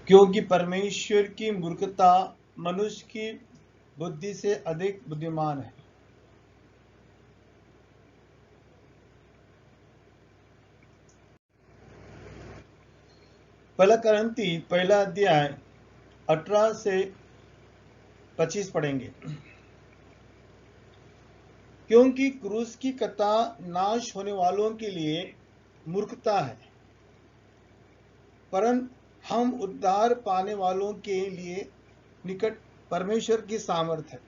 क्योंकि परमेश्वर की मूर्खता मनुष्य की बुद्धि से अधिक बुद्धिमान है। पहला करंती पहला अध्याय 18 से 25 पढ़ेंगे। क्योंकि क्रूस की कथा नाश होने वालों के लिए मूर्खता है, परंतु हम उद्धार पाने वालों के लिए निकट परमेश्वर की सामर्थ्य है।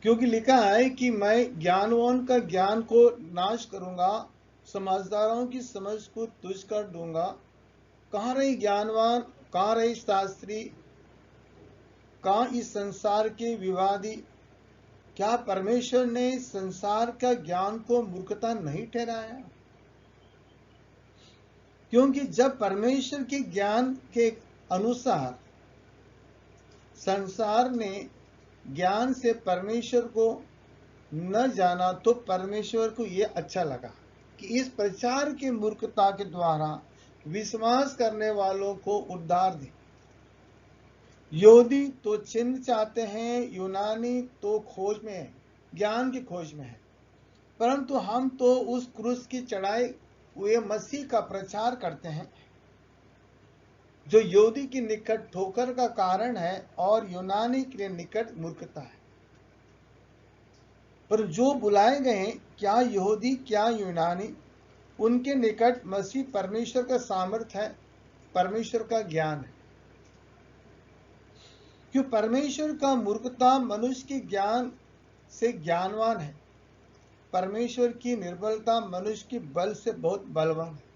क्योंकि लिखा है कि मैं ज्ञानवान का ज्ञान को नाश करूंगा, समझदारों की समझ को तुझ कर दूंगा। कहाँ रही ज्ञानवान, कहाँ रही शास्त्री, कहाँ इस संसार के विवादी? क्या परमेश्वर ने संसार का ज्ञान को मूर्खता नहीं ठहराया? क्योंकि जब परमेश्वर के ज्ञान के अनुसार संसार ने ज्ञान से परमेश्वर को न जाना, तो परमेश्वर को यह अच्छा लगा कि इस प्रचार की मूर्खता के द्वारा विश्वास करने वालों को उद्धार दे। यहूदी तो चिन्ह चाहते हैं, यूनानी तो खोज में है, ज्ञान की खोज में है, परंतु हम तो उस क्रूस की चढ़ाई हुए मसीह का प्रचार करते हैं, जो यहूदी की निकट ठोकर का कारण है और यूनानी के लिए निकट मूर्खता है। पर जो बुलाए गए, क्या यहूदी क्या यूनानी, उनके निकट मसीह परमेश्वर का सामर्थ है, परमेश्वर का ज्ञान है। क्यों परमेश्वर का मूर्खता मनुष्य के ज्ञान से ज्ञानवान है, परमेश्वर की निर्बलता मनुष्य के बल से बहुत बलवान है।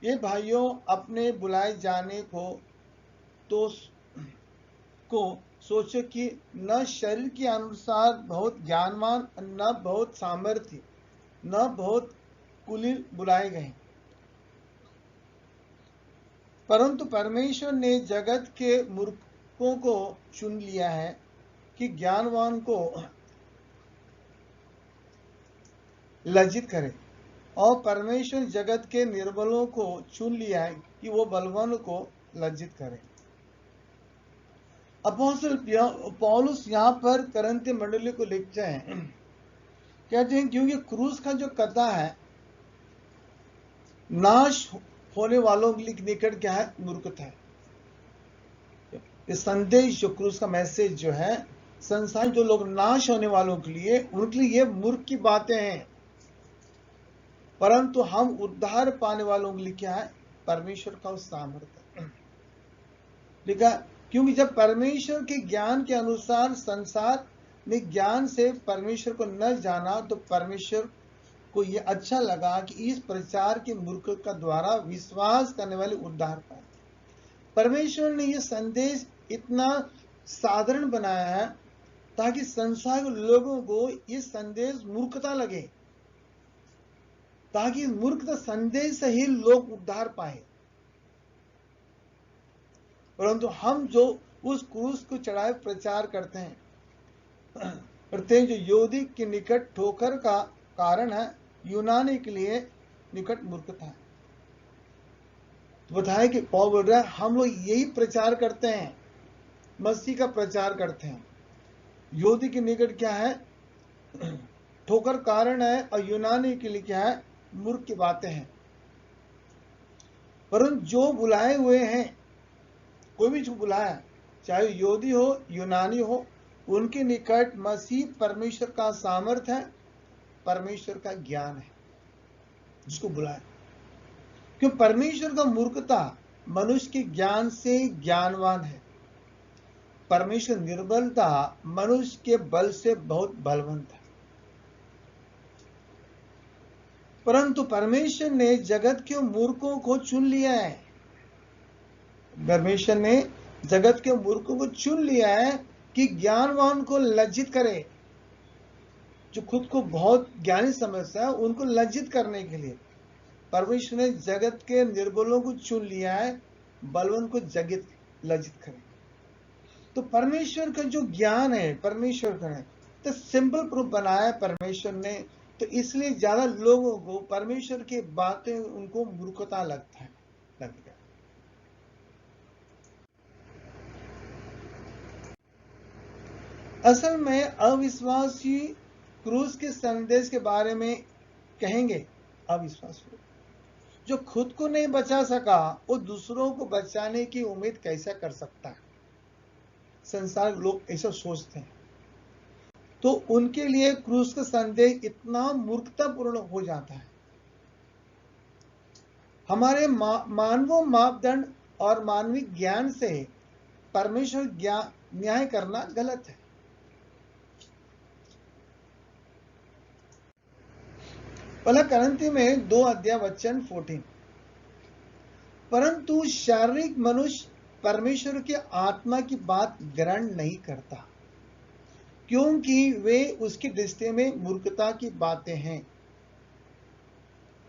ये भाइयों, अपने बुलाए जाने को सोचो कि न शरीर के अनुसार बहुत ज्ञानवान, न बहुत सामर्थ्य, न बहुत कुलीन बुलाए गए, परंतु परमेश्वर ने जगत के मूर्खों को चुन लिया है कि ज्ञानवान को लज्जित करे, और परमेश्वर जगत के निर्बलों को चुन लिया है कि वो बलवान को लज्जित करे। अपोस्तल पौलुस यहाँ पर करंती मंडली को लिखते हैं, कहते हैं क्योंकि क्रूस का जो कथा है नाश होने वालों के निकट क्या है, मूर्खता है। ये संदेश जो क्रूस का मैसेज जो है, संसार जो लोग नाश होने वालों के लिए, उनके लिए ये मूर्ख की बातें हैं, परंतु हम उद्धार पाने वालों के लिए क्या है, परमेश्वर का सामर्थ्य। लिखा क्योंकि जब परमेश्वर के ज्ञान के अनुसार संसार ने ज्ञान से परमेश्वर को न जाना, तो परमेश्वर को यह अच्छा लगा कि इस प्रचार के मूर्ख का द्वारा विश्वास करने वाले उद्धार पाए। परमेश्वर ने यह संदेश इतना साधारण बनाया है ताकि संसार के लोगों को यह संदेश मूर्खता लगे, ताकि मूर्खता संदेश से ही लोग उद्धार पाए। परंतु हम जो उस क्रूस को चढ़ाए प्रचार करते हैं, जो यहूदी के निकट ठोकर का कारण है, यूनानी के लिए निकट मूर्खता है। तो बताया कि पौल बोल रहा है हम लोग यही प्रचार करते हैं, मसीह का प्रचार करते हैं। यहूदी के निकट क्या है, ठोकर कारण है, और यूनानी के लिए क्या है, मूर्ख की बातें हैं। परंतु जो बुलाए हुए हैं, कोई भी जो बुलाया, चाहे यहूदी हो यूनानी हो, उनके निकट मसीह परमेश्वर का सामर्थ है, परमेश्वर का ज्ञान है जिसको बुलाया। क्यों परमेश्वर का मूर्खता मनुष्य के ज्ञान से ज्ञानवान है, परमेश्वर निर्बलता मनुष्य के बल से बहुत बलवंत है। परंतु परमेश्वर ने जगत के मूर्खों को चुन लिया है, परमेश्वर ने जगत के मूर्खों को चुन लिया है कि ज्ञानवान को लज्जित करे। जो खुद को बहुत ज्ञानी समझता है, उनको लज्जित करने के लिए परमेश्वर ने जगत के निर्बलों को चुन लिया है, बलवान को जगत लज्जित करे। तो परमेश्वर का जो ज्ञान है, परमेश्वर का है, तो सिंपल प्रूफ बनाया परमेश्वर ने तो इसलिए ज्यादा लोगों को परमेश्वर की बातें उनको मूर्खता लगेगा। असल में अविश्वासी क्रूस के संदेश के बारे में कहेंगे, अविश्वासी जो खुद को नहीं बचा सका वो दूसरों को बचाने की उम्मीद कैसा कर सकता है। संसार लोग ऐसा सोचते हैं, तो उनके लिए क्रूस का संदेश इतना मूर्खतापूर्ण हो जाता है। हमारे मानव मापदंड और मानवीय ज्ञान से परमेश्वर न्याय करना गलत है। पहला करंथी में 2:14, परंतु शारीरिक मनुष्य परमेश्वर के आत्मा की बात ग्रहण नहीं करता, क्योंकि वे उसकी दृष्टि में मूर्खता की बातें हैं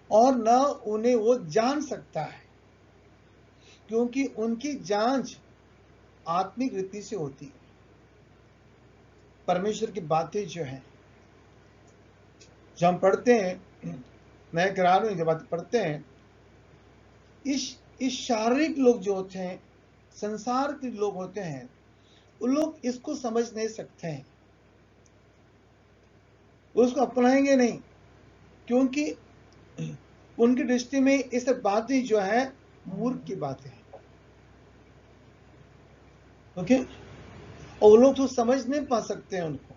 और न उन्हें वो जान सकता है, क्योंकि उनकी जांच आत्मिक रीति से होती है। परमेश्वर की बातें जो है, जब हम पढ़ते हैं नए करार में जब बात पढ़ते हैं, इस शारीरिक लोग जो होते हैं, संसार के लोग होते हैं, उन लोग इसको समझ नहीं सकते हैं, उसको अपनाएंगे नहीं, क्योंकि उनकी दृष्टि में इस बातें जो है मूर्ख की बातें हैं। ओके, और वो लोग तो समझ नहीं पा सकते हैं उनको,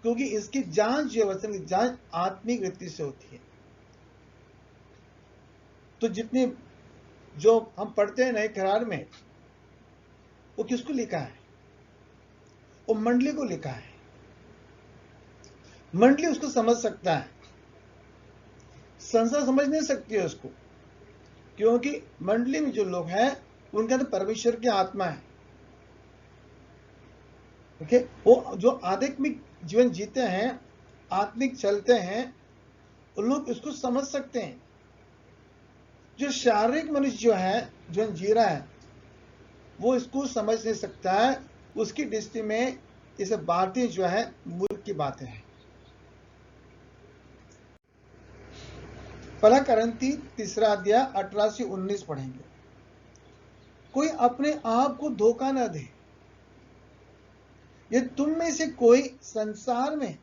क्योंकि इसकी जांच जो वचन की जांच आत्मिक रीति से होती है। तो जितने जो हम पढ़ते हैं नए करार में, वो किसको लिखा है? वो मंडली को लिखा है। मंडली उसको समझ सकता है, संसार समझ नहीं सकती है उसको, क्योंकि मंडली में जो लोग हैं उनके अंदर परमेश्वर की आत्मा है। ओके, वो जो आध्यात्मिक जीवन जीते हैं, आत्मिक चलते हैं, उन लोग इसको समझ सकते हैं। जो शारीरिक मनुष्य जो है, जो जी रहा है, वो इसको समझ नहीं सकता है। उसकी दृष्टि में ये सब बातें जो है मूर्ख की बातें हैं। पहला करंथी 3:18-19 पढ़ेंगे। कोई अपने आप को धोखा न दे। ये तुम में से कोई संसार में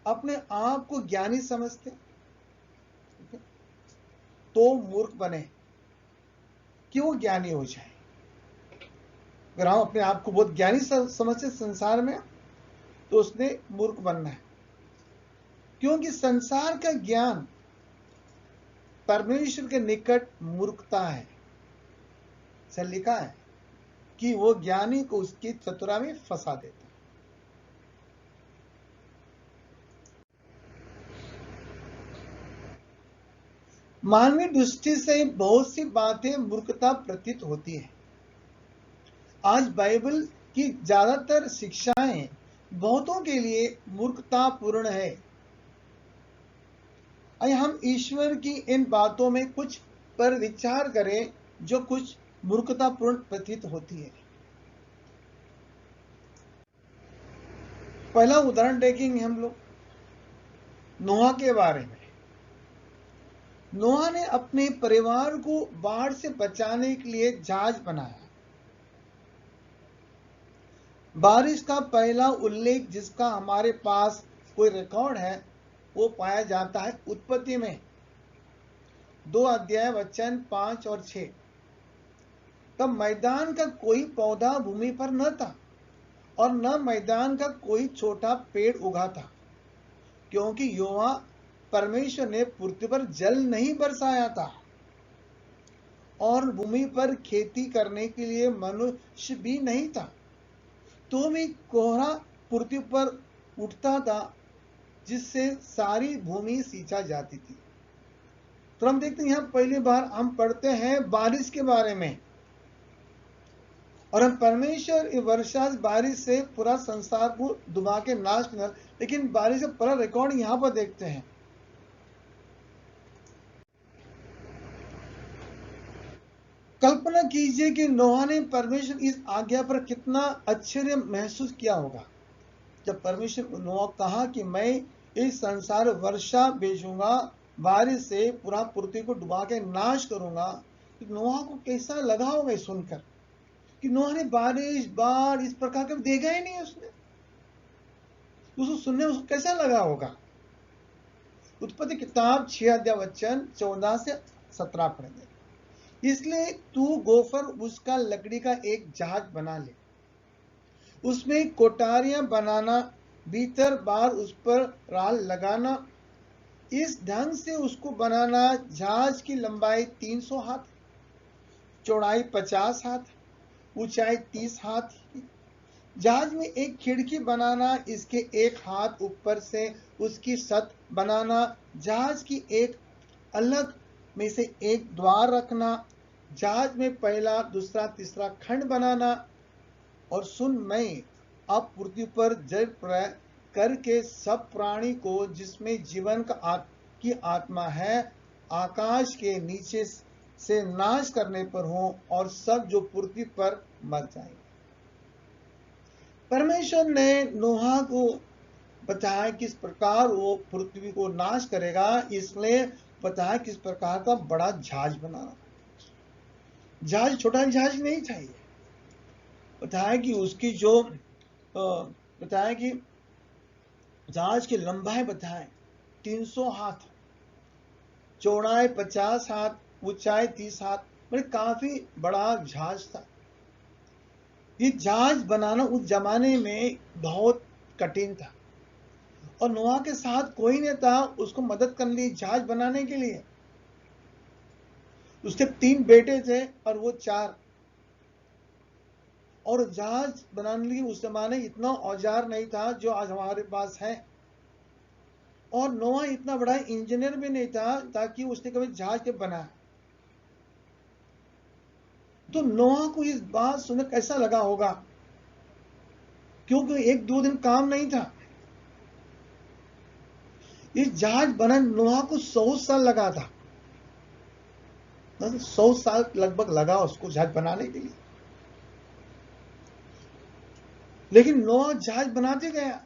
अपने आप को ज्ञानी समझते तो मूर्ख बने कि वो ज्ञानी हो जाए। अगर हम अपने आप को बहुत ज्ञानी समझते संसार में, तो उसने मूर्ख बनना है, क्योंकि संसार का ज्ञान परमेश्वर के निकट मूर्खता है। सर लिखा है कि वो ज्ञानी को उसकी चतुरा में फंसा देता है। मानवीय दृष्टि से बहुत सी बातें मूर्खता प्रतीत होती है। आज बाइबल की ज्यादातर शिक्षाएं बहुतों के लिए मूर्खतापूर्ण है। आइए हम ईश्वर की इन बातों में कुछ पर विचार करें जो कुछ मूर्खतापूर्ण प्रतीत होती है। पहला उदाहरण देखेंगे हम लोग नोहा के बारे में। नोहा ने अपने परिवार को बाढ़ से बचाने के लिए जहाज बनाया। बारिश का पहला उल्लेख जिसका हमारे पास कोई रिकॉर्ड है वो पाया जाता है उत्पत्ति में 2:5 और 6। तब मैदान का कोई पौधा भूमि पर न था और न मैदान का कोई छोटा पेड़ उगा था, क्योंकि यहोवा परमेश्वर ने पृथ्वी पर जल नहीं बरसाया था और भूमि पर खेती करने के लिए मनुष्य भी नहीं था। तो भी कोहरा पृथ्वी पर उठता था जिससे सारी भूमि सींचा जाती थी। तो हम देखते हैं यहाँ पहली बार हम पढ़ते हैं बारिश के बारे में, और हम परमेश्वर वर्षा बारिश से पूरा संसार को डुबा के नाश कर, लेकिन बारिश का पूरा रिकॉर्ड यहाँ पर देखते हैं। कल्पना कीजिए कि नोहा ने परमेश्वर इस आज्ञा पर कितना आश्चर्य महसूस किया होगा जब परमेश्वर नोहा कहा कि मैं इस संसार वर्षा भेजूंगा, बारिश से पूरा पृथ्वी को डुबा के नाश करूंगा। तो नोहा को कैसा लगा होगा सुनकर कि नोहा ने बारिश बाढ़ इस प्रकार का देखा ही नहीं उसने। उसको सुनने उसको कैसा लगा होगा। उत्पत्ति किताब 6 अध्याय वचन 14 से 17 पढ़ेंगे। इसलिए तू गोफर उसका लकड़ी का एक जहाज बना ले, उसमें कोठारियां बनाना, भीतर बाहर उस पर राल लगाना। इस ढंग से उसको बनाना, जहाज की लंबाई 300 हाथ, चौड़ाई 50 हाथ, ऊंचाई 30 हाथ। जहाज में एक खिड़की बनाना, इसके एक हाथ ऊपर से उसकी छत बनाना। जहाज की एक अलग में से एक द्वार रखना। जहाज में पहला, दूसरा, तीसरा खंड बनाना। और सुन, मैं अब पृथ्वी पर जल प्रलय करके सब प्राणी को जिसमें जीवन की आत्मा है, आकाश के नीचे से नाश करने पर हूं, और सब जो पृथ्वी पर मर जाएंगे। परमेश्वर ने नोहा को बताया किस प्रकार वो पृथ्वी को नाश करेगा, इसलिए बताया किस प्रकार का बड़ा जहाज बनाना। जहाज छोटा जहाज नहीं चाहिए। बताया कि उसकी जो बताया कि जहाज की लंबाई बताए 300 हाथ, चौड़ाई 50 हाथ, ऊंचाई 30 हाथ, मतलब काफी बड़ा जहाज था। ये जहाज बनाना उस जमाने में बहुत कठिन था, और नोहा के साथ कोई नहीं था उसको मदद करने लिए जहाज बनाने के लिए। उसके 3 बेटे थे और वो 4। और जहाज बनाने के लिए उस जमाने इतना औजार नहीं था जो आज हमारे पास है। और नोहा इतना बड़ा इंजीनियर भी नहीं था ताकि उसने कभी जहाज के बनाया। तो नोहा को इस बात सुनकर कैसा लगा होगा, क्योंकि 1-2 दिन काम नहीं था। इस जहाज बनाने नोहा को 100 साल लगा था। 100 साल लगभग लगा उसको जहाज बनाने के लिए। लेकिन नोहा जहाज बनाते गया।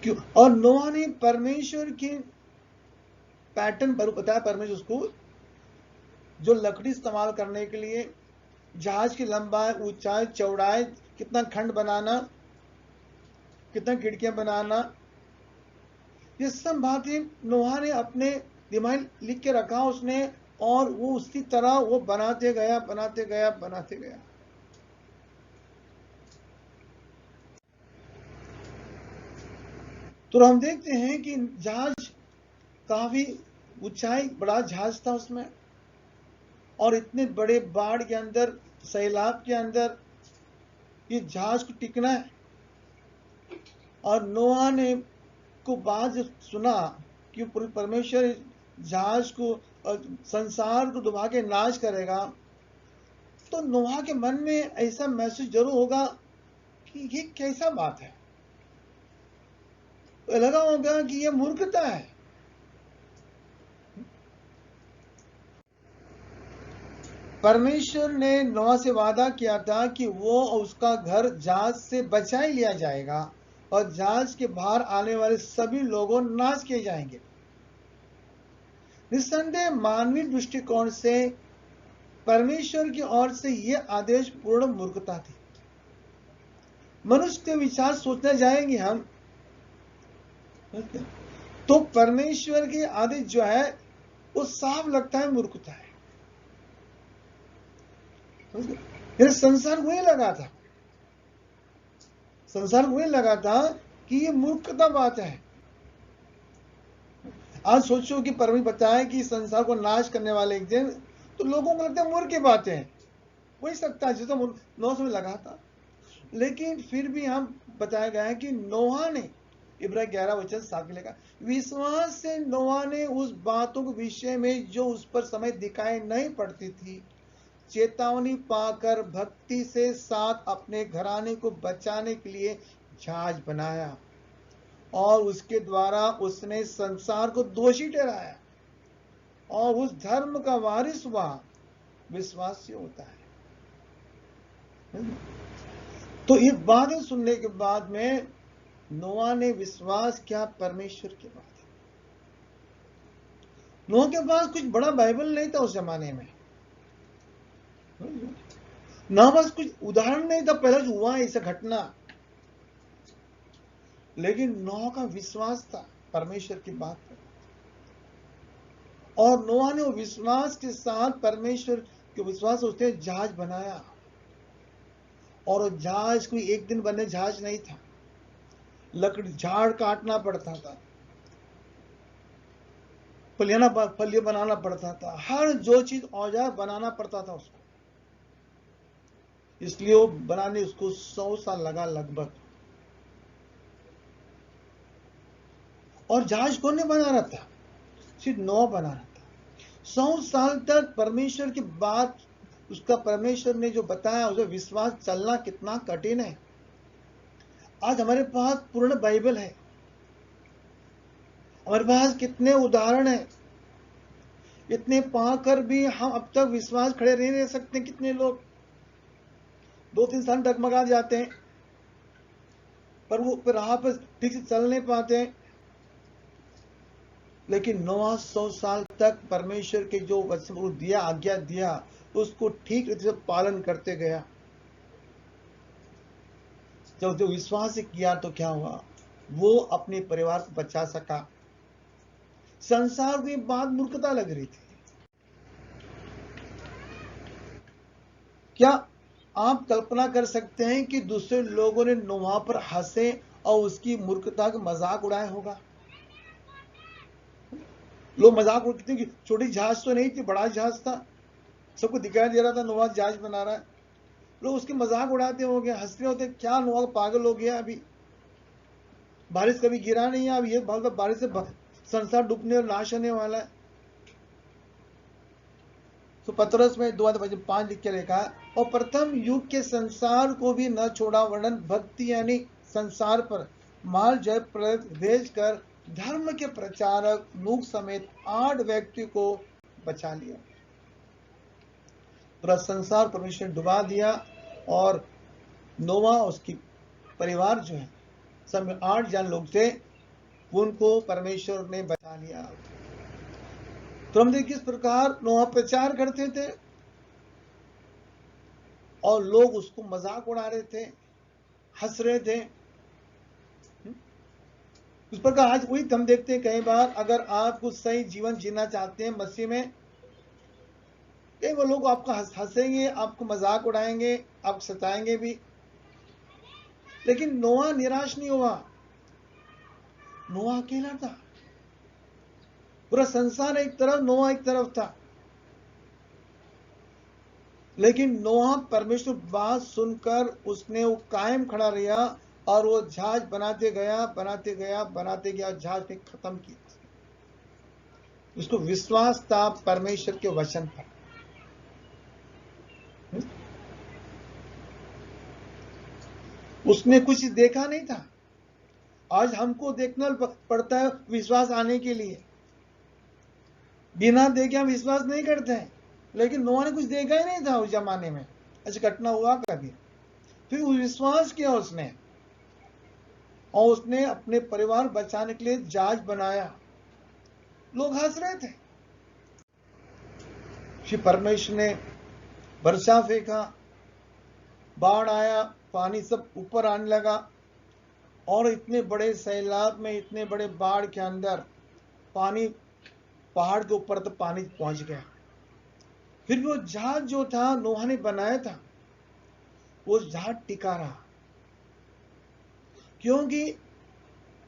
क्यों? और नोहा ने परमेश्वर के पैटर्न पर बताया, परमेश्वर उसको जो लकड़ी इस्तेमाल करने के लिए, जहाज की लंबाई, ऊंचाई, चौड़ाई, कितना खंड बनाना, कितना खिड़कियां बनाना, ये सब बातें नोहा ने अपने दिमाग लिख के रखा उसने। और वो उसकी तरह वो बनाते गया, बनाते गया, बनाते गया। तो हम देखते हैं कि जहाज काफी ऊंचाई, बड़ा जहाज था उसमें, और इतने बड़े बाढ़ के अंदर, सैलाब के अंदर ये जहाज को टिकना है। और नोहा ने को बात सुना कि परमेश्वर जहाज को, संसार को डुबा के नाश करेगा, तो नोहा के मन में ऐसा महसूस जरूर होगा कि ये कैसा बात है। तो लगा होगा कि ये मूर्खता है। परमेश्वर ने नोहा से वादा किया था कि वो उसका घर जहाज से बचा ही लिया जाएगा, और जहाज के बाहर आने वाले सभी लोगों नाश किए जाएंगे। निस्संदेह मानवीय दृष्टिकोण से परमेश्वर की ओर से यह आदेश पूर्ण मूर्खता थी। मनुष्य के विचार सोचने जाएंगे हम, तो परमेश्वर के आदेश जो है वो साफ लगता है मूर्खता है। संसार को लगा था, संसार को लगा था कि ये मूर्खता बात है। आज सोचो कि परमेश्वर बताए कि संसार को नाश करने वाले एक दिन, तो लोगों को लगता है मूर्ख की बातें हैं, हो ही सकता है, जिस तो 9 में लगा था। लेकिन फिर भी हम बताया गया है कि नोहा ने, इब्राहिम 11 वचन 7 लिखा, विश्वास से नोहा ने उस बातों के विषय में जो उस पर समय दिखाई नहीं पड़ती थी, चेतावनी पाकर भक्ति से साथ अपने घराने को बचाने के लिए जहाज बनाया, और उसके द्वारा उसने संसार को दोषी ठहराया, और उस धर्म का वारिस हुआ। विश्वास से होता है। तो ये बातें सुनने के बाद में नोआ ने विश्वास किया परमेश्वर की बात। नोआ के पास कुछ बड़ा बाइबल नहीं था उस जमाने में, ना बस कुछ उदाहरण नहीं था पहले जो हुआ ऐसा घटना, लेकिन नोआ का विश्वास था परमेश्वर की बात पर। और नोआ ने वो विश्वास के साथ परमेश्वर के विश्वास से उसने जहाज बनाया। और जहाज कोई एक दिन बने जहाज नहीं था, लकड़ी झाड़ काटना पड़ता था, फलिया बनाना पड़ता था, हर जो चीज औजार बनाना पड़ता था उसको। इसलिए वो बनाने उसको 100 साल लगा लगभग। और जहाज कौन ने बना रहा था? सिर्फ नोआ बना रहा था। 100 साल तक परमेश्वर की बात, उसका परमेश्वर ने जो बताया उसे विश्वास चलना कितना कठिन है। आज हमारे पास पूर्ण बाइबल है, हमारे पास कितने उदाहरण हैं, इतने पाकर भी हम अब तक विश्वास खड़े नहीं रह सकते। कितने लोग 2-3 साल डगमगा जाते हैं, पर वो राह पर ठीक से चल नहीं पाते हैं। लेकिन नोआ 100 साल तक परमेश्वर के जो वचन दिया, आज्ञा दिया, उसको ठीक रीति से पालन करते गया। जब जो विश्वास किया तो क्या हुआ? वो अपने परिवार को बचा सका। संसार को ये बात मूर्खता लग रही थी। क्या आप कल्पना कर सकते हैं कि दूसरे लोगों ने नोहा पर हंसे और उसकी मूर्खता का मजाक उड़ाया होगा? लोग मजाक उड़ाते कि छोटी जहाज तो नहीं थी, बड़ा जहाज था, सबको दिखाई दे रहा था नोहा जहाज बना रहा है। लोग उसके मजाक उड़ाते होंगे, हंस रहे होते, क्या नोहा पागल हो गया, अभी बारिश कभी गिरा नहीं है, अब ये बारिश से संसार डूबने और नाश होने वाला है। तो पतरस में 2:5 लिख के लिखा है, और प्रथम युग के संसार को भी न छोड़ा, वर्णन भक्ति यानी संसार पर माल जय भेज कर धर्म के प्रचारक नूह समेत 8 व्यक्ति को बचा लिया। पूरा संसार परमेश्वर डुबा दिया, और नोवा उसकी परिवार जो है, सब 8 जन लोग थे, उनको परमेश्वर ने बचा लिया। तो हम देखिए किस प्रकार नोहा प्रचार करते थे और लोग उसको मजाक उड़ा रहे थे, हंस रहे थे। उस प्रकार आज वही हम देखते हैं कई बार, अगर आप कुछ सही जीवन जीना चाहते हैं मसीह में, कई वो लोग आपको हंसेंगे, आपको मजाक उड़ाएंगे, आपको सताएंगे भी। लेकिन नोआ निराश नहीं हुआ। नोआ अकेला था, पूरा संसार एक तरफ, नोआ एक तरफ था। लेकिन नोआ परमेश्वर बात सुनकर उसने वो कायम खड़ा रहा, और वो जहाज बनाते गया, बनाते गया, बनाते गया, जहाज ने खत्म किया। उसको विश्वास था परमेश्वर के वचन पर। उसने कुछ देखा नहीं था। आज हमको देखना पड़ता है विश्वास आने के लिए, बिना देखे हम विश्वास नहीं करते हैं। लेकिन नोआ ने कुछ देखा ही नहीं था उस जमाने में, ऐसी घटना हुआ कभी। फिर विश्वास किया उसने, और उसने अपने परिवार बचाने के लिए जहाज बनाया। लोग हंस रहे थे, फिर परमेश्वर ने वर्षा फेंका, बाढ़ आया, पानी सब ऊपर आने लगा, और इतने बड़े सैलाब में, इतने बड़े बाढ़ के अंदर पानी पहाड़ के ऊपर तक पानी पहुंच गया। फिर वो जहाज जो था नोहा ने बनाया था, वो जहाज टिका रहा, क्योंकि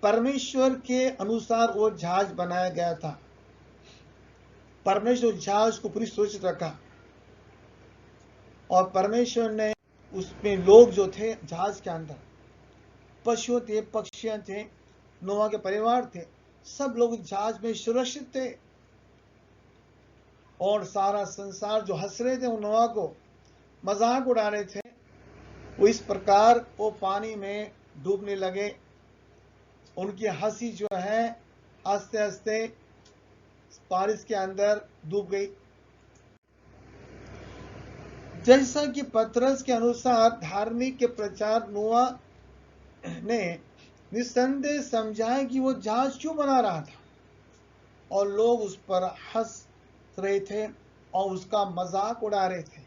परमेश्वर के अनुसार वो जहाज बनाया गया था। परमेश्वर जहाज को पूरी सुरक्षित रखा, और परमेश्वर ने उसमें लोग जो थे जहाज के अंदर, पशु थे, पक्षियां थे, नोहा के परिवार थे, सब लोग जहाज में सुरक्षित थे। और सारा संसार जो हंस रहे थे उन नोहा को मजाक उड़ा रहे थे, वो इस प्रकार वो पानी में डूबने लगे। उनकी हंसी जो है आस्ते आस्ते बारिश के अंदर डूब गई। जैसा कि पतरस के अनुसार धार्मिक के प्रचार नोआ ने निस्संदेह समझाया कि वो जहाज क्यों बना रहा था और लोग उस पर हंस रहे थे और उसका मजाक उड़ा रहे थे।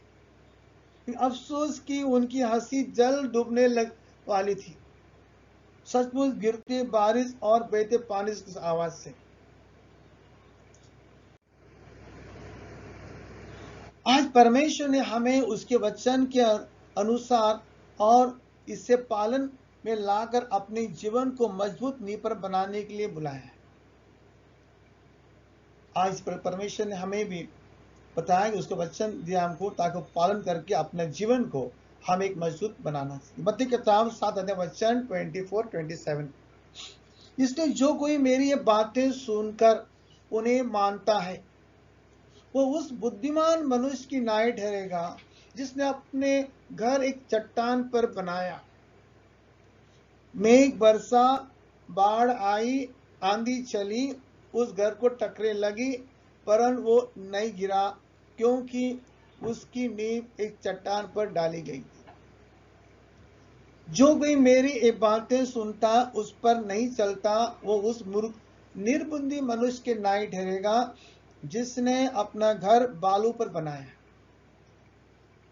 अफसोस कि उनकी हंसी जल डूबने वाली थी, सचमुच गिरते बारिश और बहते पानी की आवाज से। आज परमेश्वर ने हमें उसके वचन के अनुसार और इससे पालन में लाकर अपने जीवन को मजबूत नींव पर बनाने के लिए बुलाया है। आज परमेश्वर ने हमें भी बताया कि उसका वचन दिया हमको ताकि पालन करके अपने जीवन को हम एक मजबूत बनाना चाहिए। मत्ती किताब 7 अध्याय वचन 24-27, इसलिए जो कोई मेरी ये बातें सुनकर उन्हें मानता है वो उस बुद्धिमान मनुष्य की नाई ठहरेगा जिसने अपने घर एक चट्टान पर बनाया। मेघ बरसा, बाढ़ आई, आंधी चली, उस घर को टकरे लगी, परंतु वो नहीं गिरा क्योंकि उसकी नींव एक चट्टान पर डाली गई थी। जो कोई मेरी ये बातें सुनता उस पर नहीं चलता वो उस मूर्ख निर्बुद्धि मनुष्य के नाई ठहरेगा जिसने अपना घर बालू पर बनाया।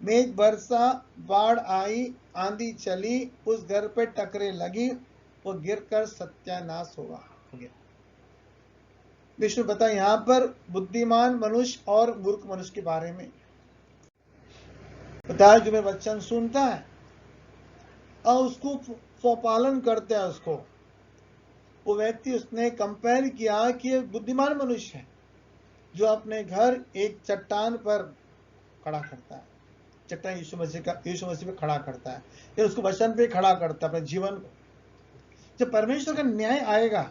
मेघ बरसा, बाढ़ आई, आंधी चली, उस घर पे टकरे लगी, वो गिरकर सत्यानाश हो गया। विष्णु बता यहां पर बुद्धिमान मनुष्य और मूर्ख मनुष्य के बारे में बताया। जो मेरा वचन सुनता है और उसको पालन करता है, उसको वो व्यक्ति उसने कंपेयर किया कि बुद्धिमान मनुष्य है जो अपने घर एक चट्टान पर खड़ा करता है। चट्टान यीशु मसीह पे खड़ा करता है, फिर उसको वचन पे खड़ा करता है अपने जीवन को। जब परमेश्वर का न्याय आएगा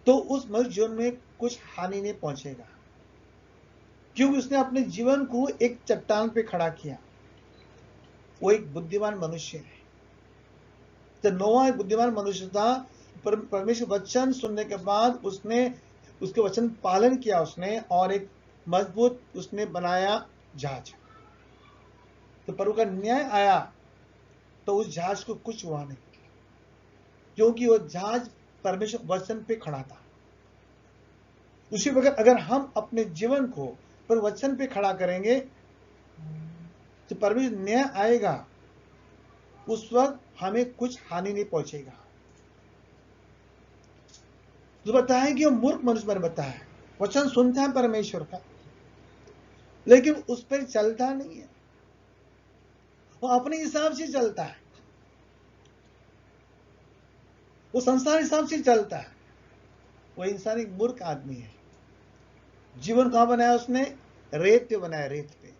तो उस मनुष्य जीवन में कुछ हानि नहीं पहुंचेगा क्योंकि उसने अपने जीवन को एक चट्टान पे खड़ा किया। वो एक बुद्धिमान मनुष्य है। जब नोआ एक बुद्धिमान मनुष्य था, परमेश्वर वचन सुनने के बाद उसने उसके वचन पालन किया उसने और एक मजबूत उसने बनाया जहाज। तो प्रभु का न्याय आया तो उस जहाज को कुछ हुआ नहीं क्योंकि वो जहाज परमेश्वर वचन पे खड़ा था। उसी प्रकार अगर हम अपने जीवन को पर वचन पे खड़ा करेंगे तो परमेश्वर न्याय आएगा, उस वक्त हमें कुछ हानि नहीं पहुंचेगा। तो बताया कि वो मूर्ख मनुष्य मैंने बताया वचन सुनता है परमेश्वर का लेकिन उस पर चलता नहीं है, वो अपने हिसाब से चलता है, वो संसार हिसाब से चलता है। वो इंसान एक मूर्ख आदमी है। जीवन कहां बनाया उसने? रेत पे बनाया, रेत पे,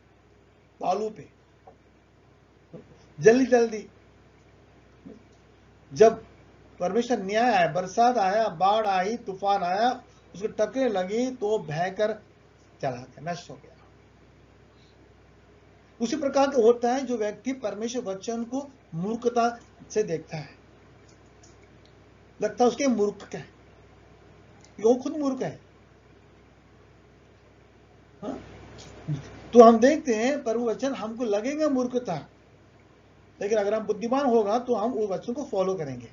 बालू पे। जल्दी जल्दी जब परमेश्वर न्याय आया, बरसात आया, बाढ़ आई, तूफान आया, उसको टकरे लगी तो बहकर चला गया, नष्ट हो गया। उसी प्रकार का होता है जो व्यक्ति परमेश्वर वचन को मूर्खता से देखता है, लगता है उसके मूर्ख है, वो खुद मूर्ख है। हाँ? तो हम देखते हैं प्रभु वचन हमको लगेगा मूर्खता, लेकिन अगर हम बुद्धिमान होगा तो हम उस वचन को फॉलो करेंगे।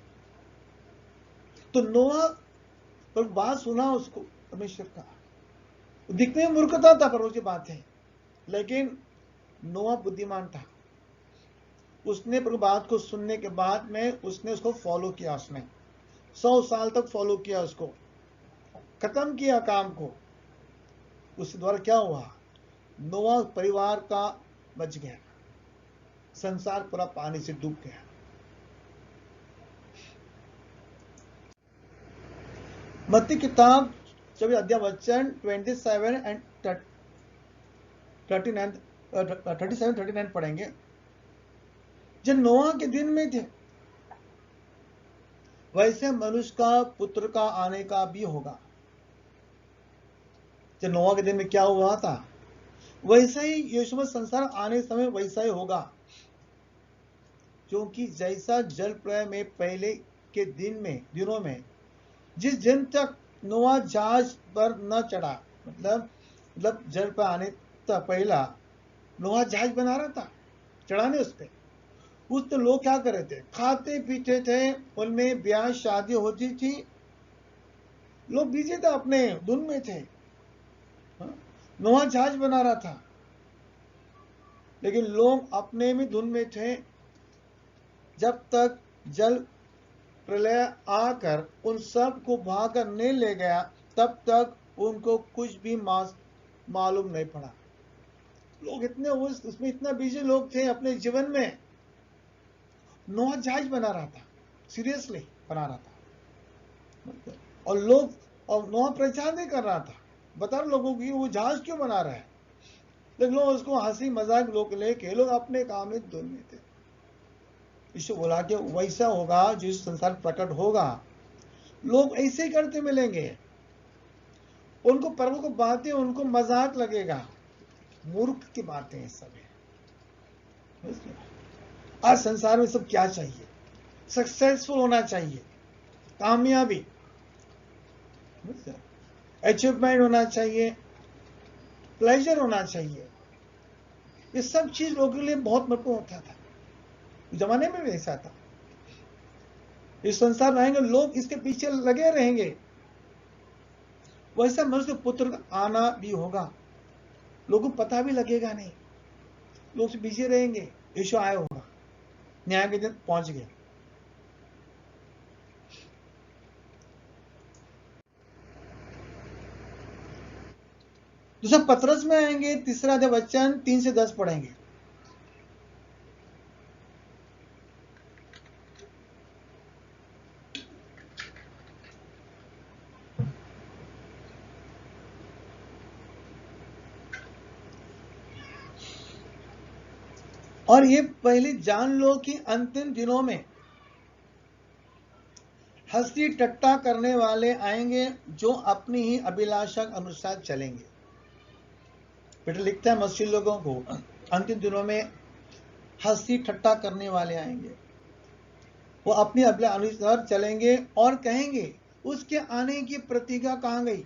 तो नोआ पर बात सुना उसको परमेश्वर का, दिखने में मूर्खता था प्रभु की बात है, लेकिन नोआ बुद्धिमान था। उसने प्रभु बात को सुनने के बाद में उसने उसको फॉलो किया। उसने 100 साल तक फॉलो किया, उसको खत्म किया काम को। उसके द्वारा क्या हुआ? नोआ परिवार का बच गया, संसार पूरा पानी से डूब गया। मत्ती किताब 24 अध्याय वचन 27 एंड 39 पढ़ेंगे। जब नोआ के दिन में थे वैसे मनुष्य का पुत्र का आने का भी होगा। जब नोआ के दिन में क्या हुआ था वैसा ही यीशु मसीह संसार आने समय वैसा ही होगा, क्योंकि जैसा जल प्रलय में पहले के दिनों में जिस दिन तक नोआ जहाज पर न चढ़ा, मतलब जल पर आने हफ्ता पहला नोहा जहाज बना रहा था चढ़ाने उस पे। उस तो लोग क्या कर रहे थे, खाते पीते थे, उनमें ब्याह शादी होती थी, लोग बिजी थे, अपने धुन में थे। नोहा जहाज बना रहा था, लेकिन लोग अपने में धुन में थे। जब तक जल प्रलय आकर उन सब को भागकर नहीं ले गया, तब तक उनको कुछ भी मालूम नहीं पड़ा। लोग इतने उसमें इतना बिजी लोग थे अपने जीवन में। नोहा जहाज बना रहा था, सीरियसली बना रहा था, और लोग, और नोहा प्रचार नहीं कर रहा था, बता रहे लोगों की वो जहाज क्यों बना रहा है, लेकिन लोग उसको हंसी मजाक लोग लेके लोग अपने काम में धुन में थे। यीशु बोला कि वैसा होगा जिस संसार प्रकट होगा, लोग ऐसे ही करते मिलेंगे, उनको प्रभु को बातें उनको मजाक लगेगा, मूर्ख की बातें हैं सब है। आज संसार में सब क्या चाहिए, सक्सेसफुल होना चाहिए, कामयाबी, अचीवमेंट होना चाहिए, प्लेजर होना चाहिए, ये सब चीज लोगों के लिए बहुत महत्वपूर्ण होता था। जमाने में भी ऐसा था। इस संसार में आएंगे लोग इसके पीछे लगे रहेंगे, वैसा मनुष्य पुत्र का आना भी होगा, लोगों को पता भी लगेगा नहीं, लोग बिजी रहेंगे। यीशु आया होगा, न्याय के दिन पहुंच गया। दूसरा पतरस में आएंगे, तीसरा वचन 3 से 10 पढ़ेंगे। और ये पहले जान लो कि अंतिम दिनों में हंसी टट्टा करने वाले आएंगे, जो अपनी ही अभिलाषा के अनुसार चलेंगे। पीटर लिखता है मसीही लोगों को अंतिम दिनों में हंसी ठट्टा करने वाले आएंगे, वो अपनी अभिलाषा अनुसार चलेंगे और कहेंगे उसके आने की प्रतीक्षा कहां गई,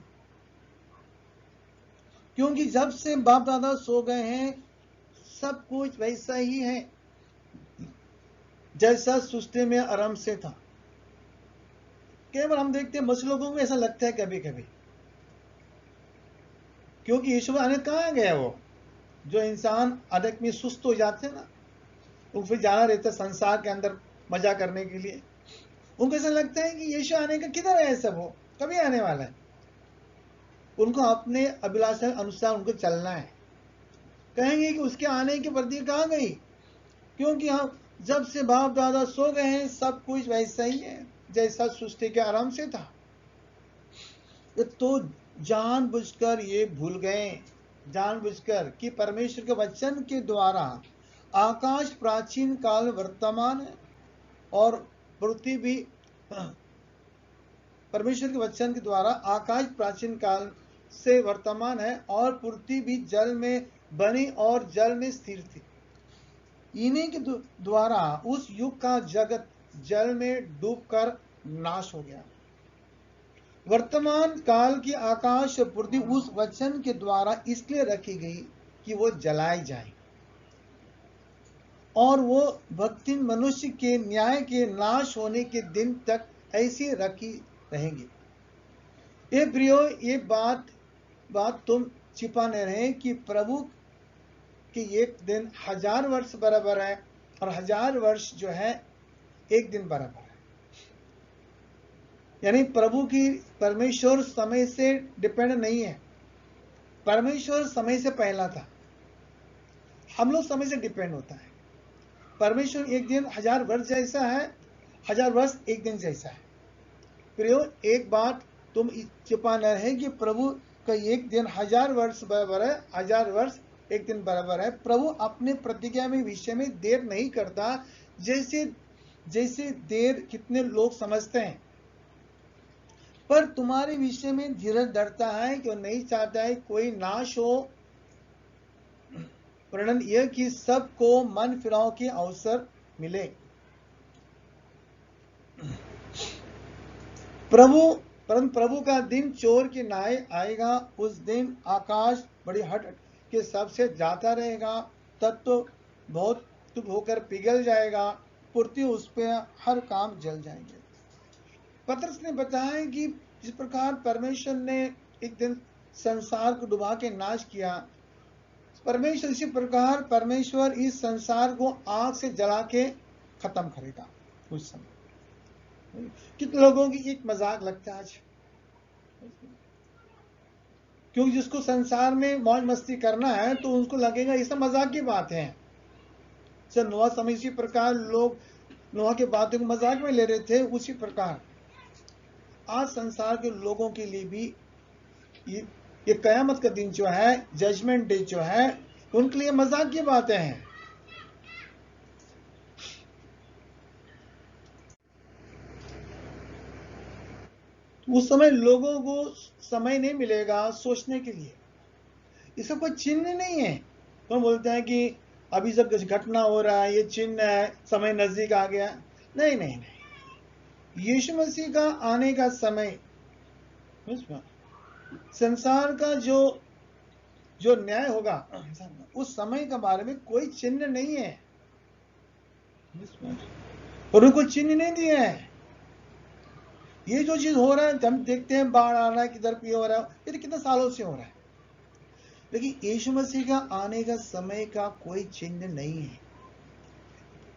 क्योंकि जब से बाप दादा सो गए हैं सब कुछ वैसा ही है जैसा सृष्टि में आरंभ से था। केवल हम देखते हैं मसीही लोगों को ऐसा लगता है कभी कभी, क्योंकि यीशु आने कहां गया, वो जो इंसान अदक में सुस्त हो जाते हैं ना, उनको फिर जाना रहता संसार के अंदर मजा करने के लिए, उनको ऐसा लगता है कि यीशु आने का किधर है, सब वो कभी आने वाला है। उनको अपने अभिलाषा अनुसार उनको चलना है, कहेंगे कि उसके आने की प्रतीक्षा कहां गई, क्योंकि हम जब से बाप दादा सो गए हैं सब कुछ वैसा ही है जैसा सृष्टि के आरंभ से था। तो जानबूझकर ये भूल गए, जानबूझकर कि परमेश्वर के वचन के द्वारा आकाश प्राचीन काल वर्तमान है और पृथ्वी भी, परमेश्वर के वचन के द्वारा आकाश प्राचीन काल से वर्तमान है और पृथ्वी भी जल में बनी और जल में स्थिर थी। इन्हीं के द्वारा उस युग का जगत जल में डूबकर नाश हो गया। वर्तमान काल की आकाश पृथ्वी उस वचन के द्वारा इसलिए रखी गई कि वो जलाई जाए और वो भक्ति मनुष्य के न्याय के नाश होने के दिन तक ऐसी रखी रहेंगी। ये प्रियो, ये बात तुम छिपा नहीं रहे कि प्रभु के एक दिन 1000 वर्ष बराबर है और 1000 वर्ष जो है एक दिन बराबर है। यानी प्रभु की, परमेश्वर समय से डिपेंड नहीं है, परमेश्वर समय से पहला था, हम लोग समय से डिपेंड होता है। परमेश्वर एक दिन 1000 वर्ष जैसा है, 1000 वर्ष एक दिन जैसा है। प्रियो, एक बात तुम छिपा न रहे कि प्रभु का एक दिन 1000 वर्ष बराबर है, 1000 वर्ष एक दिन बराबर है। प्रभु अपने प्रतिज्ञा में विषय में देर नहीं करता, जैसे देर कितने लोग समझते हैं, पर तुम्हारे विषय में धीरज धरता है कि नहीं चाहता है कोई नाश हो, वर्णन यह कि सबको मन फिराव के अवसर मिले। प्रभु का दिन चोर के न्याय आएगा। उस दिन आकाश बड़ी हट कि सबसे जाता रहेगा, तब तो बहुत होकर पिघल जाएगा, पूर्ति उस पर हर काम जल जाएंगे। पतरस ने बताया कि जिस प्रकार परमेश्वर ने एक दिन संसार को डुबा के नाश किया, परमेश्वर इसी प्रकार परमेश्वर इस संसार को आग से जला के खत्म करेगा उस समय। कितने लोगों की एक मजाक लगता है आज, क्योंकि जिसको संसार में मौज मस्ती करना है तो उनको लगेगा ये सब मजाक की बात है। सर नोआ समय इसी प्रकार लोग नोआ की बातों को मजाक में ले रहे थे, उसी प्रकार आज संसार के लोगों के लिए भी ये कयामत का दिन जो है, जजमेंट डे जो है, उनके लिए मजाक की बातें हैं। उस समय लोगों को समय नहीं मिलेगा सोचने के लिए, इसका कोई चिन्ह नहीं है। तो बोलते हैं कि अभी सब घटना हो रहा है, ये चिन्ह है, समय नजदीक आ गया। नहीं नहीं नहीं, यीशु मसीह का आने का समय, संसार का जो न्याय होगा, उस समय के बारे में कोई चिन्ह नहीं है, और उनको चिन्ह नहीं दिए है। ये जो चीज हो रहा है, हम देखते हैं बाढ़ आ रहा है, किधर भी हो रहा है, ये तो कितने सालों से हो रहा है, लेकिन यीशु मसीह का आने का समय का कोई चिन्ह नहीं है।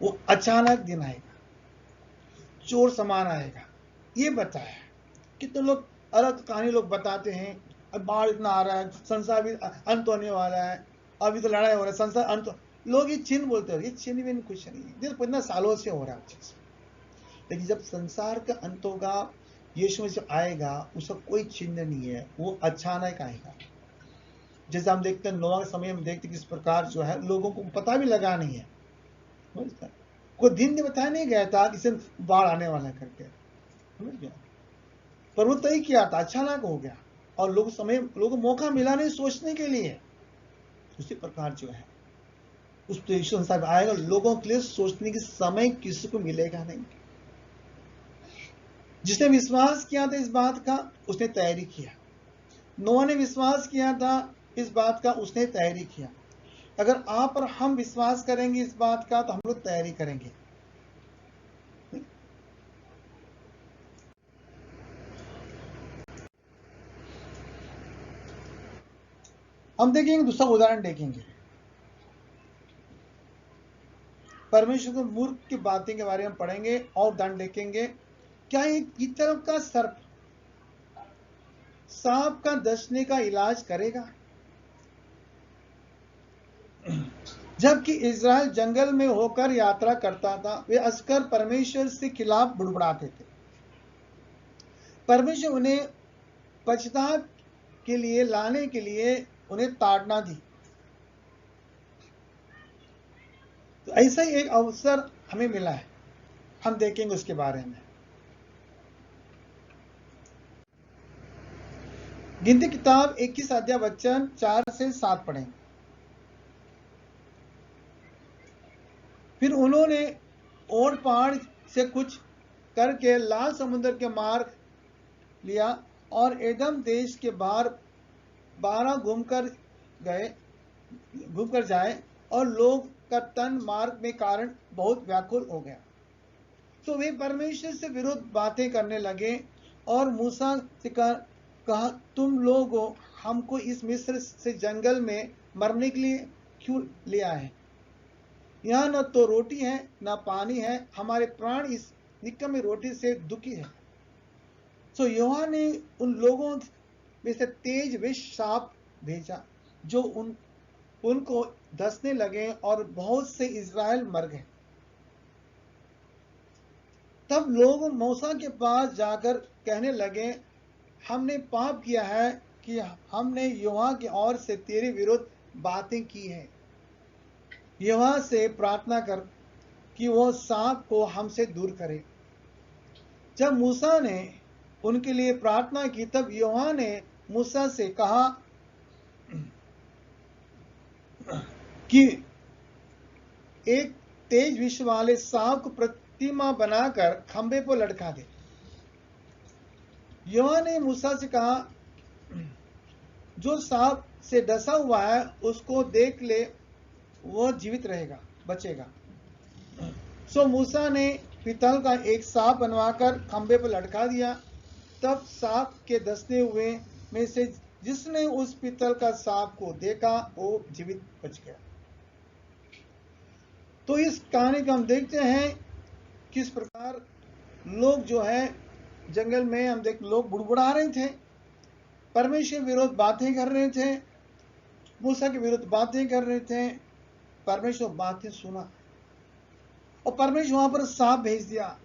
वो अचानक दिन आएगा, चोर समान आएगा, ये बताया। कितने लोग अलग कहानी लोग बताते हैं, अब बाढ़ इतना आ रहा है, संसार भी अंत होने वाला है, अभी तो लड़ाई हो रहा है, संसार अंत। लोग ये चिन्ह बोलते हैं, ये चिन्ह भी कुछ नहीं है, इतना सालों से हो रहा है चीज। लेकिन जब संसार का अंत होगा, यीशु मसीह आएगा, उसका कोई चिन्ह नहीं है, वो अचानक आएगा। जैसे हम देखते हैं नोआ के समय में देखते किस प्रकार जो है लोगों को पता भी लगा नहीं है, कोई दिन नहीं बताया नहीं गया था कि बाढ़ आने वाला है करके, पर वो तय किया था, अचानक हो गया, और लोगों को मौका मिला नहीं सोचने के लिए। उसी प्रकार जो है उस यीशु संसार आएगा, लोगों के लिए सोचने की समय किसी को मिलेगा नहीं। जिसने विश्वास किया था इस बात का, उसने तैयारी किया। नोआ ने विश्वास किया था इस बात का, उसने तैयारी किया। अगर आप और हम विश्वास करेंगे इस बात का, तो हम लोग तैयारी करेंगे। हम देखेंगे, दूसरा उदाहरण देखेंगे, परमेश्वर को मूर्ख की बातें के बारे में पढ़ेंगे और दंड देखेंगे। क्या एक पीतल का सर्प सांप का डसने का इलाज करेगा? जबकि इज़राइल जंगल में होकर यात्रा करता था, वे अक्सर परमेश्वर से खिलाफ बुड़बुड़ाते थे। परमेश्वर उन्हें पश्चाताप के लिए लाने के लिए उन्हें ताड़ना दी। तो ऐसा ही एक अवसर हमें मिला है, हम देखेंगे उसके बारे में। गिनती किताब 21 अध्याय वचन 4 से 7 पढ़ें। फिर उन्होंने ओर पहाड़ से कुछ करके लाल समुद्र के मार्ग लिया और एदम देश के बाहर 12 घूमकर जाए, और लोग का तन मार्ग में कारण बहुत व्याकुल हो गया। तो वे परमेश्वर से विरुद्ध बातें करने लगे और मूसा से कहा, तुम लोग हमको इस मिस्र से जंगल में मरने के लिए क्यों ले आए? यहाँ न तो रोटी है न पानी है, हमारे प्राण इस निकम्मी रोटी से दुखी है। तो यहोवा ने उन लोगों में से तेज विष सांप भेजा, जो उनको धंसने लगे और बहुत से इज़राइल मर गए। तब लोग मूसा के पास जाकर कहने लगे, हमने पाप किया है कि हमने यहोवा की ओर से तेरे विरुद्ध बातें की हैं। यहोवा से प्रार्थना कर कि वो सांप को हमसे दूर करे। जब मूसा ने उनके लिए प्रार्थना की, तब यहोवा ने मूसा से कहा कि एक तेज विष वाले सांप को प्रतिमा बनाकर खंबे पर लटका दे। यहोवा ने मूसा से कहा, जो सांप से डसा हुआ है उसको देख ले, वह जीवित रहेगा, बचेगा। सो मूसा ने पीतल का एक सांप बनवाकर खंबे पर लटका दिया। तब सांप के डसने हुए में से जिसने उस पीतल का सांप को देखा वो जीवित बच गया। तो इस कहानी को हम देखते हैं किस प्रकार लोग जो है जंगल में हम देख लोग बुड़बुड़ा रहे थे, परमेश्वर विरोध बातें कर रहे थे, मूसा के विरुद्ध बातें कर रहे थे। परमेश्वर बातें सुना और परमेश्वर वहां पर सांप भेज दिया,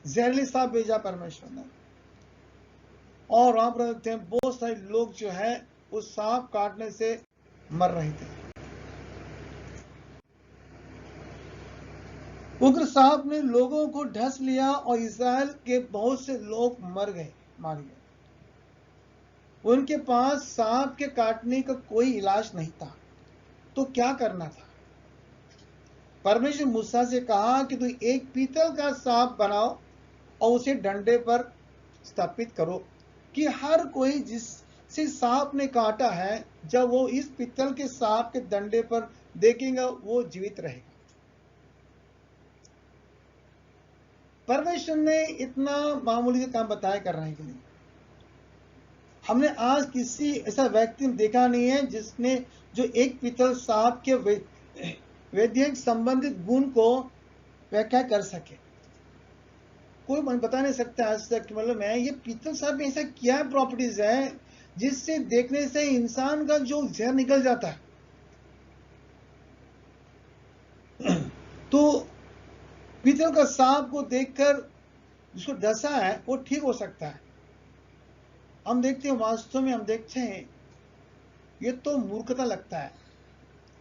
जहरीली सांप भेजा परमेश्वर ने, और वहां पर थे बहुत सारे लोग जो है उस सांप काटने से मर रहे थे। उग्र सांप ने लोगों को ढस लिया और इस्राएल के बहुत से लोग मर गए, मारे गए। उनके पास सांप के काटने का कोई इलाज नहीं था, तो क्या करना था? परमेश्वर मूसा से कहा कि तुम एक पीतल का सांप बनाओ और उसे डंडे पर स्थापित करो कि हर कोई जिससे सांप ने काटा है, जब वो इस पीतल के सांप के डंडे पर देखेगा वो जीवित रहेगा। परमेश्वर ने इतना मामूली काम बताया करने के लिए। हमने आज किसी ऐसा व्यक्ति देखा नहीं है जिसने जो एक पीतल सांप के वैज्ञानिक संबंधित गुण को व्याख्या कर सके। कोई बता नहीं सकता आज तक, मतलब मैं ये पीतल सांप में ऐसा क्या प्रॉपर्टीज है जिससे देखने से इंसान का जो जहर निकल जाता है। तो पीतल का सांप को देखकर जिसको डसा है वो ठीक हो सकता है। हम देखते हैं, वास्तव में हम देखते हैं ये तो मूर्खता लगता है।